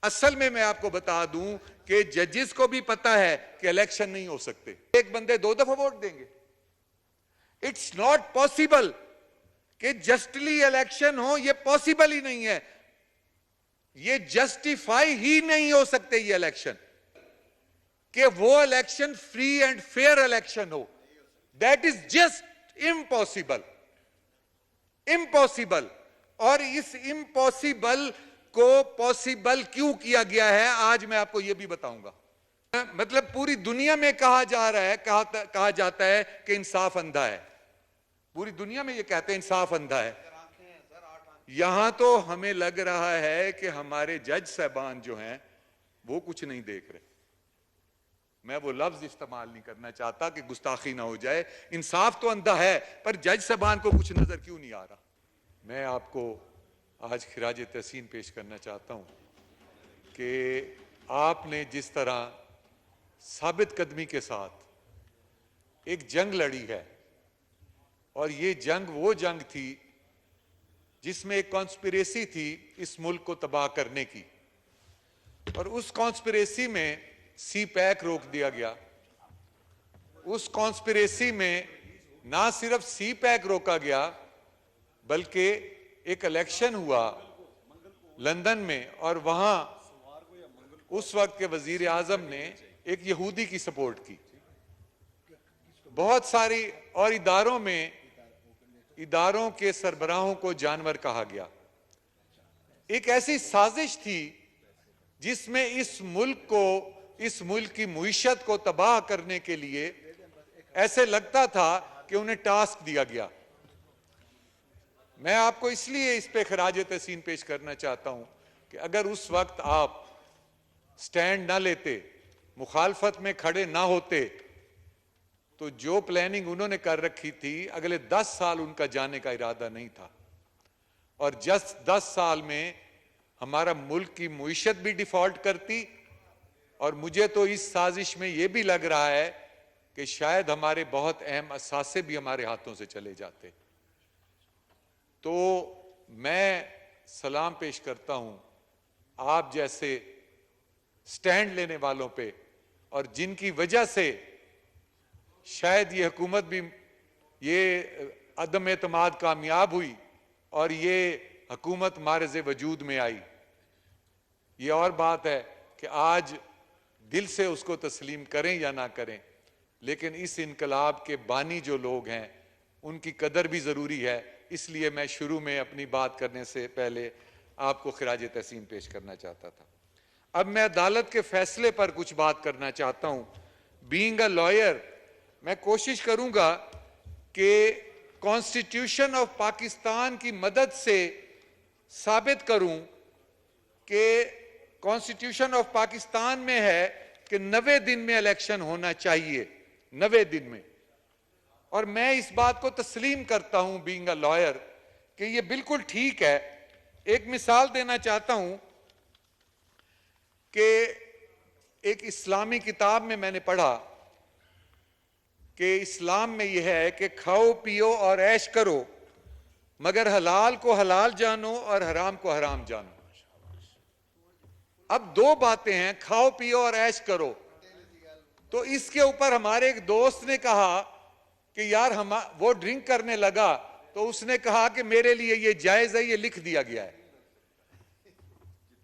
असल में मैं आपको बता दूं कि जजेस को भी पता है कि इलेक्शन नहीं हो सकते, एक बंदे 2 दफा वोट देंगे। इट्स नॉट पॉसिबल कि जस्टली इलेक्शन हो, यह पॉसिबल ही नहीं है, ये जस्टिफाई ही नहीं हो सकते ये इलेक्शन, कि वो election free and fair election हो। That is just impossible, impossible. और इस इम्पॉसिबल को पॉसिबल क्यों किया गया है, आज मैं आपको यह भी बताऊंगा। मतलब पूरी दुनिया में कहा जा रहा है, कहा जाता है कि इंसाफ अंधा है। पूरी दुनिया में यह कहते हैं इंसाफ अंधा है। यहां तो हमें लग रहा है कि हमारे जज साहबान जो हैं वो कुछ नहीं देख रहे। मैं वो लफ्ज इस्तेमाल नहीं करना चाहता कि गुस्ताखी ना हो जाए। इंसाफ तो अंधा है, पर जज साहबान को कुछ नजर क्यों नहीं आ रहा। मैं आपको आज खिराज तहसीन पेश करना चाहता हूं कि आपने जिस तरह साबित कदमी के साथ एक जंग लड़ी है, और ये जंग वो जंग थी जिसमें एक कॉन्स्पिरेसी थी इस मुल्क को तबाह करने की, और उस कॉन्स्पिरेसी में सी पैक रोक दिया गया। उस कॉन्स्पिरेसी में ना सिर्फ सी पैक रोका गया, बल्कि एक इलेक्शन हुआ लंदन में, और वहां उस वक्त के वजीर आजम ने एक यहूदी की सपोर्ट की। बहुत सारी और इदारों के सरबराहों को जानवर कहा गया। एक ऐसी साजिश थी जिसमें इस मुल्क की मुईशत को तबाह करने के लिए ऐसे लगता था कि उन्हें टास्क दिया गया। मैं आपको इसलिए इस पे खराज तहसीन पेश करना चाहता हूं कि अगर उस वक्त आप स्टैंड ना लेते, मुखालफत में खड़े ना होते, तो जो प्लानिंग उन्होंने कर रखी थी अगले 10 साल उनका जाने का इरादा नहीं था, और जस्ट 10 साल में हमारा मुल्क की मुईशत भी डिफॉल्ट करती, और मुझे तो इस साजिश में यह भी लग रहा है कि शायद हमारे बहुत अहम असासे भी हमारे हाथों से चले जाते। तो मैं सलाम पेश करता हूं आप जैसे स्टैंड लेने वालों पे, और जिनकी वजह से शायद ये हुकूमत भी ये अदम एतमाद कामयाब हुई और ये हुकूमत मारज़ वजूद में आई। ये और बात है कि आज दिल से उसको तस्लीम करें या ना करें, लेकिन इस इनकलाब के बानी जो लोग हैं उनकी कदर भी ज़रूरी है। इसलिए मैं शुरू में अपनी बात करने से पहले आपको खिराज तहसीन पेश करना चाहता था। अब मैं अदालत के फैसले पर कुछ बात करना चाहता हूं। बीइंग अ लॉयर, मैं कोशिश करूंगा कि कॉन्स्टिट्यूशन ऑफ पाकिस्तान की मदद से साबित करूं कि कॉन्स्टिट्यूशन ऑफ पाकिस्तान में है कि 90 दिन में इलेक्शन होना चाहिए, 90 दिन में। और मैं इस बात को तस्लीम करता हूं बीइंग अ लॉयर कि ये बिल्कुल ठीक है। एक मिसाल देना चाहता हूं कि एक इस्लामी किताब में मैंने पढ़ा कि इस्लाम में यह है कि खाओ पियो और ऐश करो, मगर हलाल को हलाल जानो और हराम को हराम जानो। अब 2 बातें हैं, खाओ पियो और ऐश करो। तो इसके ऊपर हमारे एक दोस्त ने कहा कि यार वो ड्रिंक करने लगा, तो उसने कहा कि मेरे लिए ये जायज है, ये लिख दिया गया है।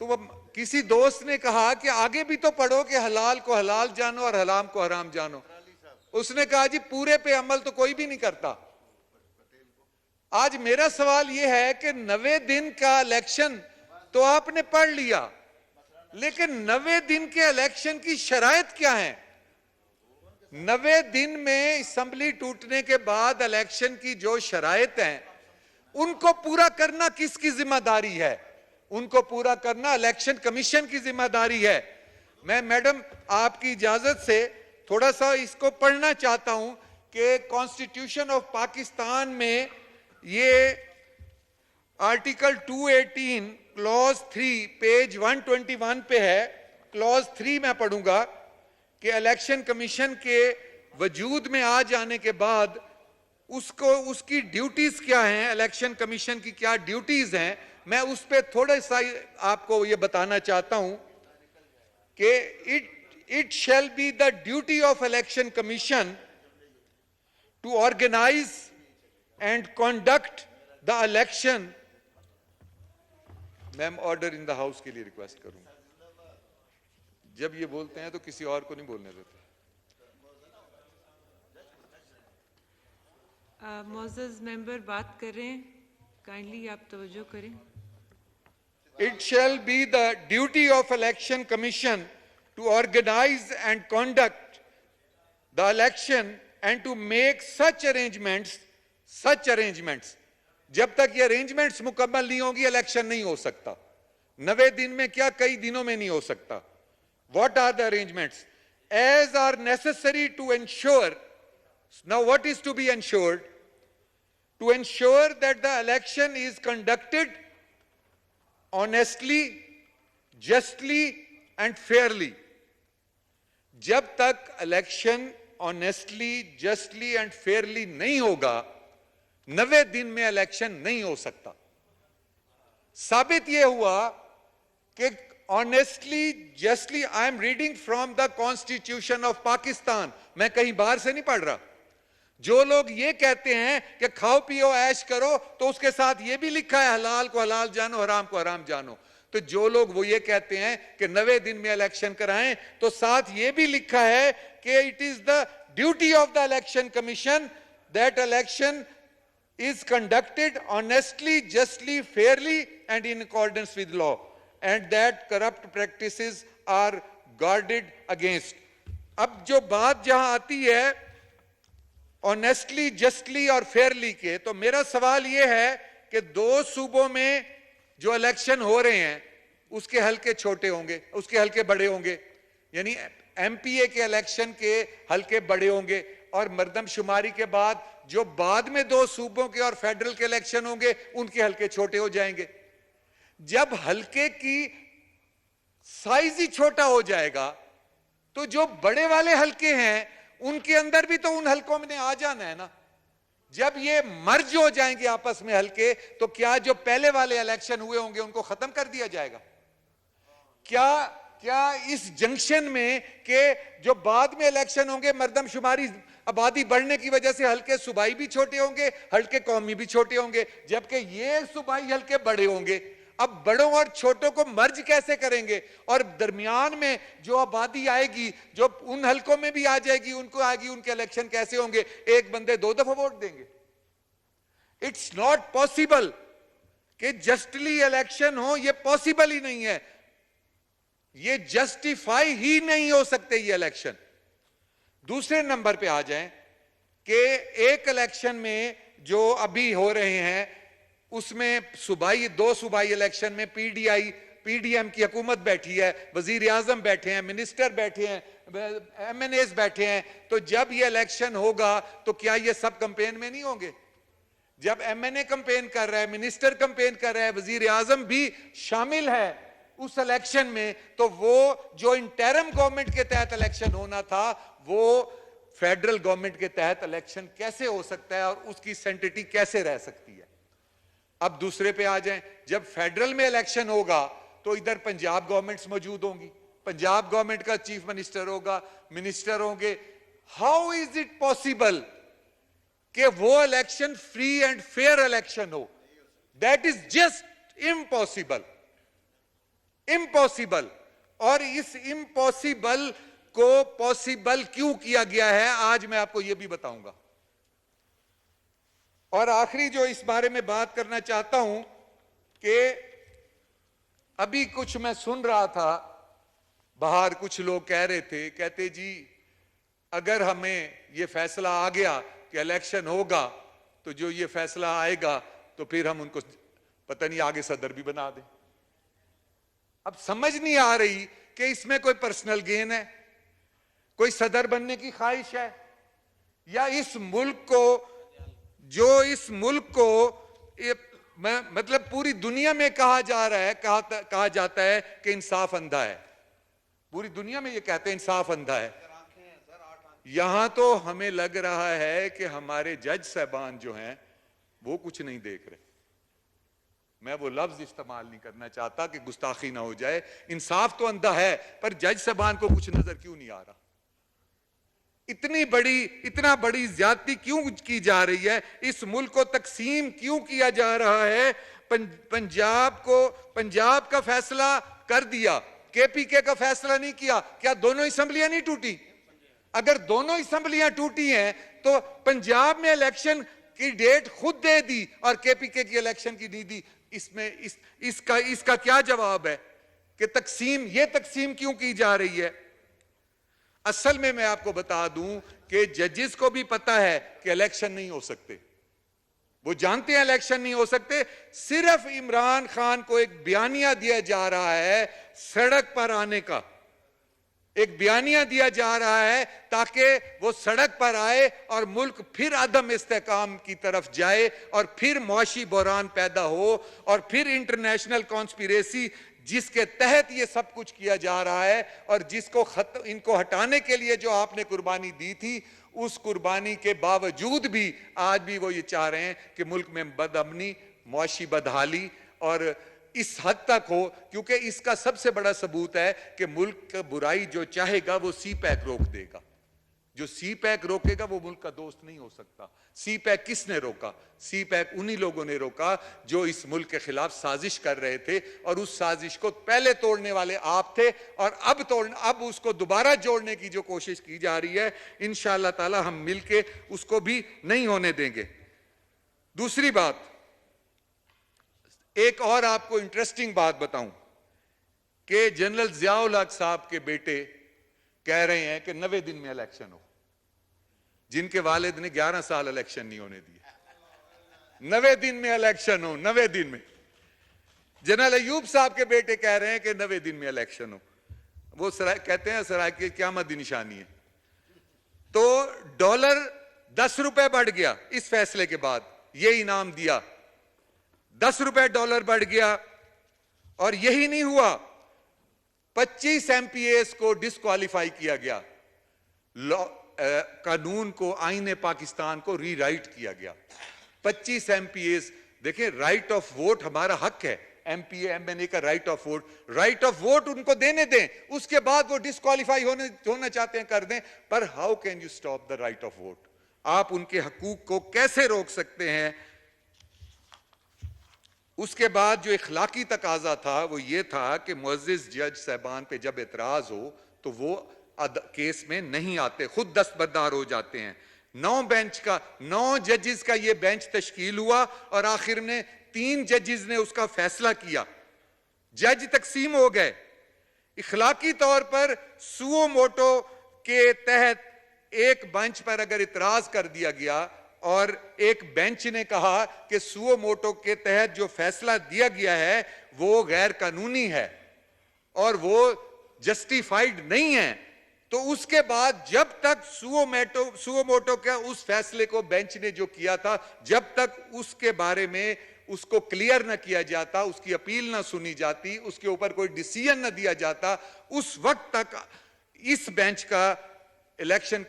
तो वो किसी दोस्त ने कहा कि आगे भी तो पढ़ो कि हलाल को हलाल जानो और हराम को हराम जानो। उसने कहा जी पूरे पे अमल तो कोई भी नहीं करता। आज मेरा सवाल यह है कि 90 दिन का इलेक्शन तो आपने पढ़ लिया, लेकिन 90 दिन के इलेक्शन की शराइत क्या है? 90 दिन में असेंबली टूटने के बाद इलेक्शन की जो शराइत हैं उनको पूरा करना किसकी जिम्मेदारी है? उनको पूरा करना इलेक्शन कमीशन की जिम्मेदारी है। मैं मैडम आपकी इजाजत से थोड़ा सा इसको पढ़ना चाहता हूं कि कॉन्स्टिट्यूशन ऑफ पाकिस्तान में ये आर्टिकल 218 क्लॉज 3 पेज 121 पे है। क्लॉज 3 मैं पढ़ूंगा कि इलेक्शन कमीशन के वजूद में आ जाने के बाद उसकी ड्यूटीज क्या हैं, इलेक्शन कमीशन की क्या ड्यूटीज हैं, मैं उस पर थोड़ा सा आपको ये बताना चाहता हूं कि it shall be the duty of election commission to organize and conduct the election. Ma'am order in the house के लिए रिक्वेस्ट करूंगा। जब ये बोलते हैं तो किसी और को नहीं बोलने देते। मोअज़्ज़ज़ मेंबर बात कर रहे हैं, काइंडली आप तवज्जो करें। It shall be the duty of election commission to organize and conduct the election and to make such arrangements जब तक ये अरेंजमेंट्स मुकम्मल नहीं होंगी इलेक्शन नहीं हो सकता। 90 दिन में क्या, कई दिनों में नहीं हो सकता। What are the arrangements? As are necessary to ensure, now what is to be ensured? To ensure that the election is conducted honestly, justly and fairly. जब तक election honestly, justly and Fairlie नहीं होगा, 90 दिन में election नहीं हो सकता। साबित यह हुआ कि honestly, justly, I am reading from the constitution of Pakistan, मैं कहीं बाहर से नहीं पढ़ रहा। जो लोग ये कहते हैं कि खाओ पियो ऐश करो, तो उसके साथ ये भी लिखा है हलाल को हलाल जानो, हराम को हराम जानो। तो जो लोग वो ये कहते हैं कि 90 दिन में इलेक्शन कराएं, तो साथ ये भी लिखा है कि it is the duty of the election commission that election is conducted honestly, justly, fairly and in accordance with law, and that corrupt practices are guarded against. अब जो बात जहां आती है ऑनेस्टली, जस्टली और फेयरली के, तो मेरा सवाल यह है कि 2 सूबों में जो इलेक्शन हो रहे हैं उसके हल्के छोटे होंगे, उसके हल्के बड़े होंगे, यानी एमपीए के इलेक्शन के हल्के बड़े होंगे, और मर्दमशुमारी के बाद जो बाद में 2 सूबों के और फेडरल के इलेक्शन होंगे उनके हल्के छोटे हो जाएंगे। जब हल्के की साइज ही छोटा हो जाएगा तो जो बड़े वाले हल्के हैं उनके अंदर भी तो उन हल्कों में आ जाना है ना। जब ये मर्ज हो जाएंगे आपस में हल्के, तो क्या जो पहले वाले इलेक्शन हुए होंगे उनको खत्म कर दिया जाएगा? क्या इस जंक्शन में के जो बाद में इलेक्शन होंगे, मर्दमशुमारी आबादी बढ़ने की वजह से हल्के सूबाई भी छोटे होंगे, हल्के कौमी भी छोटे होंगे, जबकि ये सूबाई हल्के बड़े होंगे। अब बड़ों और छोटों को मर्ज कैसे करेंगे? और दरमियान में जो आबादी आएगी, जो उन हल्कों में भी आ जाएगी, उनको आएगी, उनके इलेक्शन कैसे होंगे? एक बंदे 2 दफा वोट देंगे। इट्स नॉट पॉसिबल कि जस्टली इलेक्शन हो, ये पॉसिबल ही नहीं है, ये जस्टिफाई ही नहीं हो सकते ये इलेक्शन। दूसरे नंबर पे आ जाएं कि एक इलेक्शन में जो अभी हो रहे हैं उसमें सूबाई 2 सूबाई इलेक्शन में पीडीएम की हुकूमत बैठी है, वजीर आजम बैठे हैं, मिनिस्टर बैठे हैं, एमएनएस बैठे हैं। तो जब ये इलेक्शन होगा तो क्या ये सब कैंपेन में नहीं होंगे? जब एमएनए कैंपेन कर रहा है, मिनिस्टर कैंपेन कर रहा है, वजीर आजम भी शामिल है उस इलेक्शन में, तो वो जो इंटरिम गवर्नमेंट के तहत इलेक्शन होना था वो फेडरल गवर्नमेंट के तहत इलेक्शन कैसे हो सकता है और उसकी सेंटिटी कैसे रह सकती है? अब दूसरे पे आ जाएं, जब फेडरल में इलेक्शन होगा तो इधर पंजाब गवर्नमेंट्स मौजूद होंगी, पंजाब गवर्नमेंट का चीफ मिनिस्टर होगा, मिनिस्टर होंगे। हाउ इज इट पॉसिबल कि वो election free and fair election हो? That is just impossible, impossible. और इस इम्पॉसिबल को पॉसिबल क्यों किया गया है आज मैं आपको यह भी बताऊंगा। और आखिरी जो इस बारे में बात करना चाहता हूं कि अभी कुछ मैं सुन रहा था, बाहर कुछ लोग कह रहे थे, कहते जी अगर हमें यह फैसला आ गया कि इलेक्शन होगा तो जो ये फैसला आएगा तो फिर हम उनको पता नहीं आगे सदर भी बना दें। अब समझ नहीं आ रही कि इसमें कोई पर्सनल गेन है, कोई सदर बनने की ख्वाहिश है, या इस मुल्क को मतलब पूरी दुनिया में कहा जाता है कि इंसाफ अंधा है। पूरी दुनिया में ये कहते हैं इंसाफ अंधा है। यहां तो हमें लग रहा है कि हमारे जज साहबान जो हैं वो कुछ नहीं देख रहे। मैं वो लफ्ज इस्तेमाल नहीं करना चाहता कि गुस्ताखी ना हो जाए। इंसाफ तो अंधा है, पर जज साहबान को कुछ नजर क्यों नहीं आ रहा? इतना बड़ी ज्यादती क्यों की जा रही है? इस मुल्क को तकसीम क्यों किया जा रहा है? पंजाब का फैसला कर दिया, केपीके का फैसला नहीं किया। क्या दोनों असेंबलियां नहीं टूटी? अगर दोनों असेंबलियां टूटी हैं तो पंजाब में इलेक्शन की डेट खुद दे दी और केपीके की इलेक्शन की नहीं दी। इसका क्या जवाब है कि तकसीम क्यों की जा रही है? असल में मैं आपको बता दूं कि जजेस को भी पता है कि इलेक्शन नहीं हो सकते। वो जानते हैं इलेक्शन नहीं हो सकते। सिर्फ इमरान खान को एक बयानिया दिया जा रहा है सड़क पर आने का, एक बयानिया दिया जा रहा है ताकि वो सड़क पर आए और मुल्क फिर अदम इस्तेकाम की तरफ जाए और फिर मुआशी बहरान पैदा हो और फिर इंटरनेशनल कॉन्स्पिरेसी जिसके तहत ये सब कुछ किया जा रहा है और इनको हटाने के लिए जो आपने कुर्बानी दी थी, उस कुर्बानी के बावजूद भी आज भी वो ये चाह रहे हैं कि मुल्क में बदअमनी, मुआशी बदहाली और इस हद तक हो। क्योंकि इसका सबसे बड़ा सबूत है कि मुल्क का बुराई जो चाहेगा वो सी पैक रोक देगा। जो सी पैक रोकेगा वो मुल्क का दोस्त नहीं हो सकता। सी पैक किसने रोका? सी पैक उन्हीं लोगों ने रोका जो इस मुल्क के खिलाफ साजिश कर रहे थे, और उस साजिश को पहले तोड़ने वाले आप थे और अब उसको दोबारा जोड़ने की जो कोशिश की जा रही है, इंशाअल्लाह ताला हम मिलके उसको भी नहीं होने देंगे। दूसरी बात, एक और आपको इंटरेस्टिंग बात बताऊं कि जनरल जियाउल हक साहब के बेटे कह रहे हैं कि 90 दिन में इलेक्शन हो, जिनके वालिद ने 11 साल इलेक्शन नहीं होने दिए। 90 दिन में इलेक्शन हो, 90 दिन में। जनरल अयूब साहब के बेटे कह रहे हैं कि 90 दिन में इलेक्शन हो। वो कहते हैं सराय की क़यामत की निशानी है। तो डॉलर 10 रुपए बढ़ गया इस फैसले के बाद, ये इनाम दिया, 10 रुपए डॉलर बढ़ गया। और यही नहीं हुआ, 25 MPAs को डिस्क्वालीफाई किया गया, कानून को, आईने पाकिस्तान को रीराइट किया गया। 25 MPAs, देखें, राइट ऑफ वोट हमारा हक है, MPA MNA का राइट ऑफ वोट उनको देने दें, उसके बाद वो डिस्क्वालीफाई होना चाहते हैं कर दें, पर how can you stop the right of vote? आप उनके हकूक को कैसे रोक सकते हैं? उसके बाद जो इखलाकी तकाजा था वो ये था कि मुअज़्ज़िज़ जज साहबान पे जब एतराज हो तो वो केस में नहीं आते, खुद दस्तबरदार हो जाते हैं। 9 जजेस का ये बेंच तश्कील हुआ और आखिर में 3 जजेस ने उसका फैसला किया, जज तकसीम हो गए। इखलाकी तौर पर सुओ मोटो के तहत एक बेंच पर अगर इतराज कर दिया गया और एक बेंच ने कहा कि सुओ मोटो के तहत जो फैसला दिया गया है वो गैर कानूनी है और वो जस्टिफाइड नहीं है, तो उसके बाद जब तक सुओ मोटो का उस फैसले को बेंच ने जो किया था, जब तक उसके बारे में उसको क्लियर ना किया जाता, उसकी अपील ना सुनी जाती, उसके ऊपर कोई डिसीजन ना दिया जाता, उस वक्त तक इस बेंच का इलेक्शन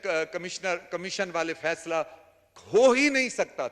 कमीशन वाले फैसला हो ही नहीं सकता